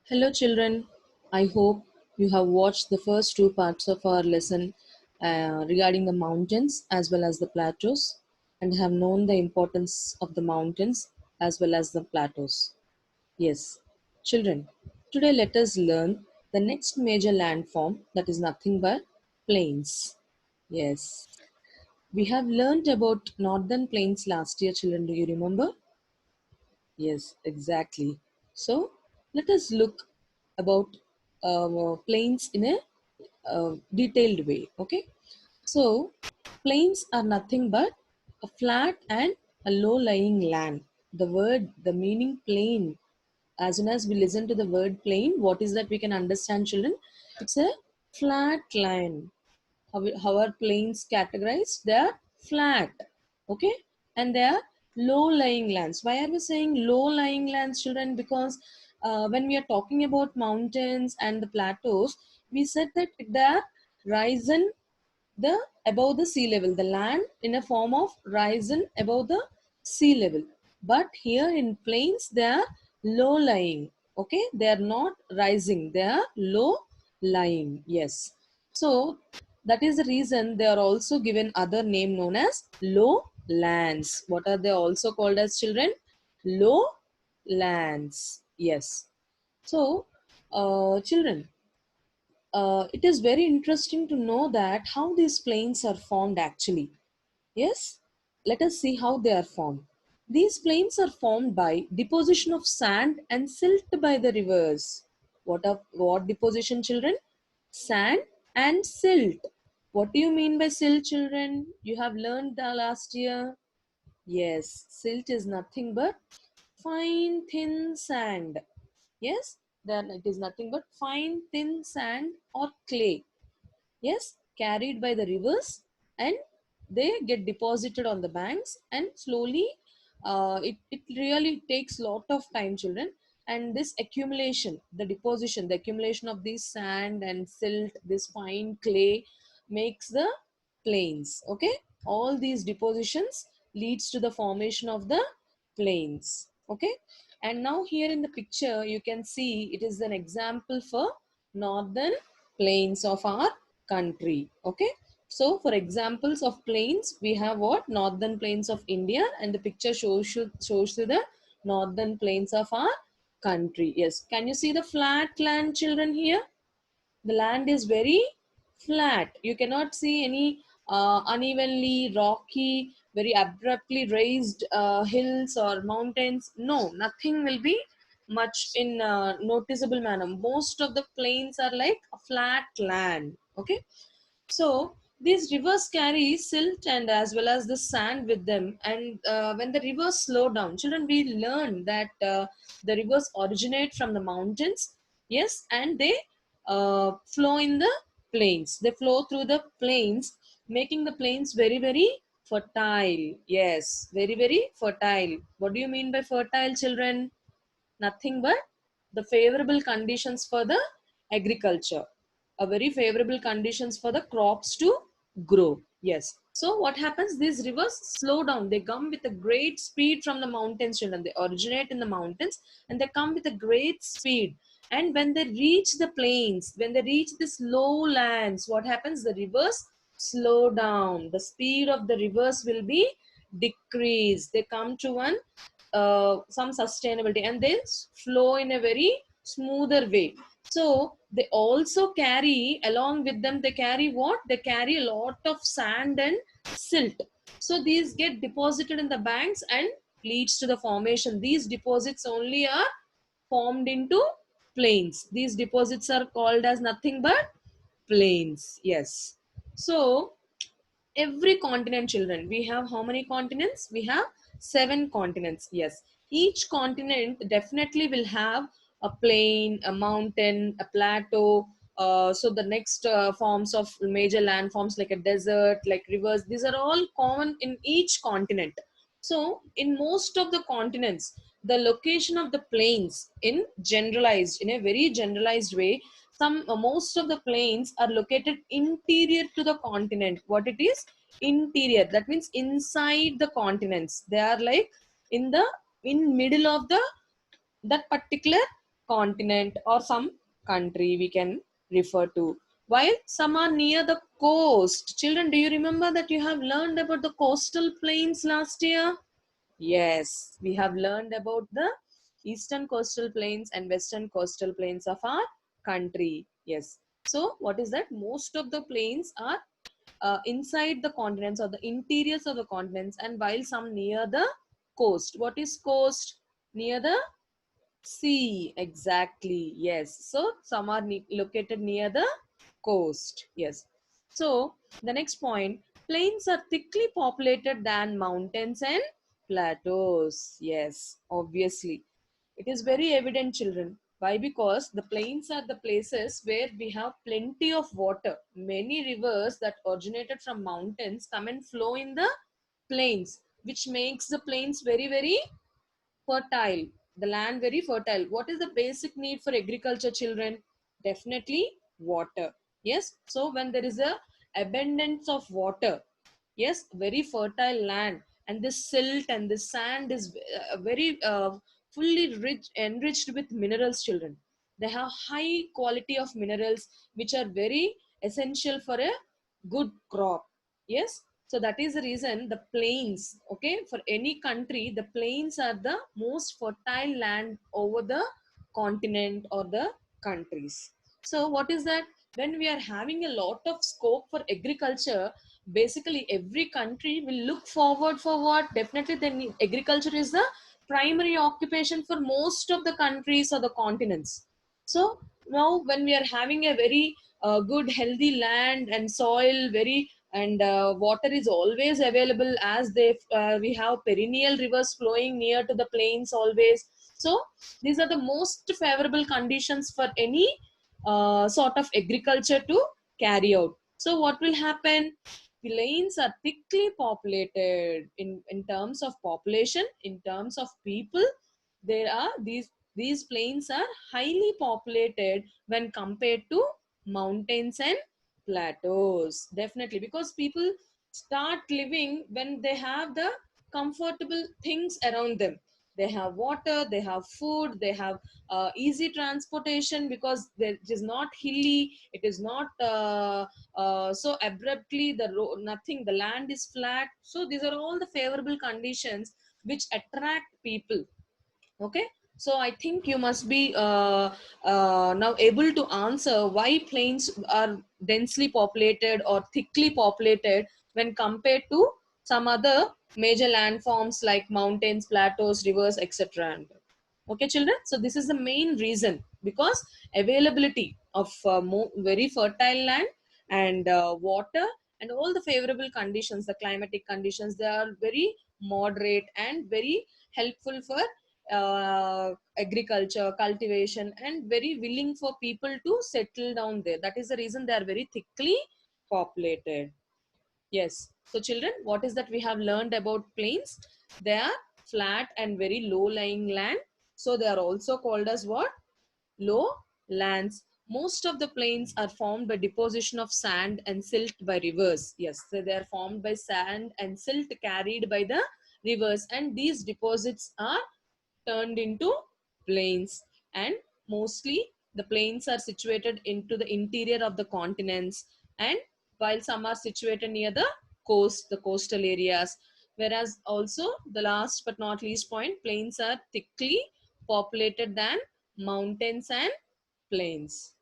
Hello, children. I hope you have watched the first two parts of our lesson regarding the mountains as well as the plateaus and have known the importance of the mountains as well as the plateaus. Yes, children, today let us learn the next major landform that is nothing but plains. Yes, we have learned about northern plains last year, children. Do you remember? Yes, exactly. So let us look about planes in a detailed way. Okay. So plains are nothing but a flat and a low-lying land. The meaning plain. As soon as we listen to the word plain, what is that we can understand, children? It's a flat land. How are plains categorized? They are flat, okay, and they are low-lying lands. Why are we saying low-lying lands, children? Because when we are talking about mountains and the plateaus, we said that they are risen the above the sea level, the land in a form of risen above the sea level. But here in plains they are low lying, okay, they are not rising, they are low lying. Yes, so that is the reason they are also given other name known as low lands. What are they also called as, children? Low lands. Yes. So children, it is very interesting to know that how these plains are formed actually. Yes, let us see how they are formed. These plains are formed by deposition of sand and silt by the rivers. What deposition, children? Sand and silt. What do you mean by silt, children? You have learned the last year. Yes, silt is nothing but fine thin sand. Yes, then it is nothing but fine thin sand or clay. Yes, carried by the rivers, and they get deposited on the banks, and slowly it really takes lot of time, children. And this accumulation, the accumulation of this sand and silt, this fine clay makes the plains. Okay, all these depositions leads to the formation of the plains. Okay, and now here in the picture you can see it is an example for northern plains of our country. Okay, so for examples of plains we have what? Northern plains of India, and the picture shows you the northern plains of our country. Yes, can you see the flat land, children? Here the land is very flat. You cannot see any unevenly rocky, very abruptly raised hills or mountains. No, nothing will be much in noticeable manner. Most of the plains are like a flat land. Okay, so these rivers carry silt and as well as the sand with them. And when the rivers slow down, children, we learn that the rivers originate from the mountains. Yes, and they flow in the plains. They flow through the plains, making the plains very, very fertile. Yes, very, very fertile. What do you mean by fertile, children? Nothing but the favorable conditions for the agriculture, a very favorable conditions for the crops to grow. Yes, so what happens, these rivers slow down, they come with a great speed from the mountains, children. They originate in the mountains and they come with a great speed. And when they reach the plains, when they reach this lowlands, what happens? The rivers slow down, the speed of the rivers will be decreased. They come to one some sustainability, and they flow in a very smoother way. So they also carry along with them, they carry what? They carry a lot of sand and silt. So these get deposited in the banks and leads to the formation. These deposits only are formed into plains. These deposits are called as nothing but plains. Yes, so every continent, children, we have how many continents? We have seven continents. Yes, each continent definitely will have a plain, a mountain, a plateau. So the next forms of major landforms like a desert, like rivers, these are all common in each continent. So in most of the continents, the location of the plains in generalized, in a very generalized way, some most of the plains are located interior to the continent. What it is? Interior, that means inside the continents. They are like in the in middle of the that particular continent or some country we can refer to. While some are near the coast. Children, do you remember that you have learned about the coastal plains last year? Yes, we have learned about the eastern coastal plains and western coastal plains of our country. Yes. So, what is that? Most of the plains are inside the continents or the interiors of the continents, and while some near the coast. What is coast? Near the sea. Exactly. Yes. So, some are located near the coast. Yes. So, the next point, plains are thickly populated than mountains and plateaus. Yes, obviously. It is very evident, children. Why? Because the plains are the places where we have plenty of water. Many rivers that originated from mountains come and flow in the plains, which makes the plains very, very fertile, the land very fertile. What is the basic need for agriculture, children? Definitely water. Yes, so when there is a abundance of water, yes, very fertile land, and this silt and this sand is very fully rich, enriched with minerals, children. They have high quality of minerals which are very essential for a good crop. Yes, so that is the reason the plains, okay, for any country, the plains are the most fertile land over the continent or the countries. So what is that? When we are having a lot of scope for agriculture, basically every country will look forward for what? Definitely then agriculture is the primary occupation for most of the countries or the continents. So now when we are having a very good healthy land and soil, very and water is always available, as they we have perennial rivers flowing near to the plains always. So these are the most favorable conditions for any sort of agriculture to carry out. So what will happen? Plains are thickly populated in terms of population, in terms of people. There are these plains are highly populated when compared to mountains and plateaus. Definitely, because people start living when they have the comfortable things around them. They have water, they have food, they have easy transportation, because it is not hilly, it is not so abruptly the road, nothing, the land is flat. So these are all the favorable conditions which attract people. Okay, so I think you must be now able to answer why plains are densely populated or thickly populated when compared to some other major landforms like mountains, plateaus, rivers, etc. Okay, children, so this is the main reason, because availability of very fertile land and water and all the favorable conditions, the climatic conditions, they are very moderate and very helpful for agriculture, cultivation, and very willing for people to settle down there. That is the reason they are very thickly populated. Yes. So, children, what is that we have learned about plains? They are flat and very low lying land. So, they are also called as what? Low lands. Most of the plains are formed by deposition of sand and silt by rivers. Yes, so they are formed by sand and silt carried by the rivers, and these deposits are turned into plains. And mostly the plains are situated into the interior of the continents, and while some are situated near the coast, the coastal areas. Whereas also the last but not least point, plains are thickly populated than mountains and plains.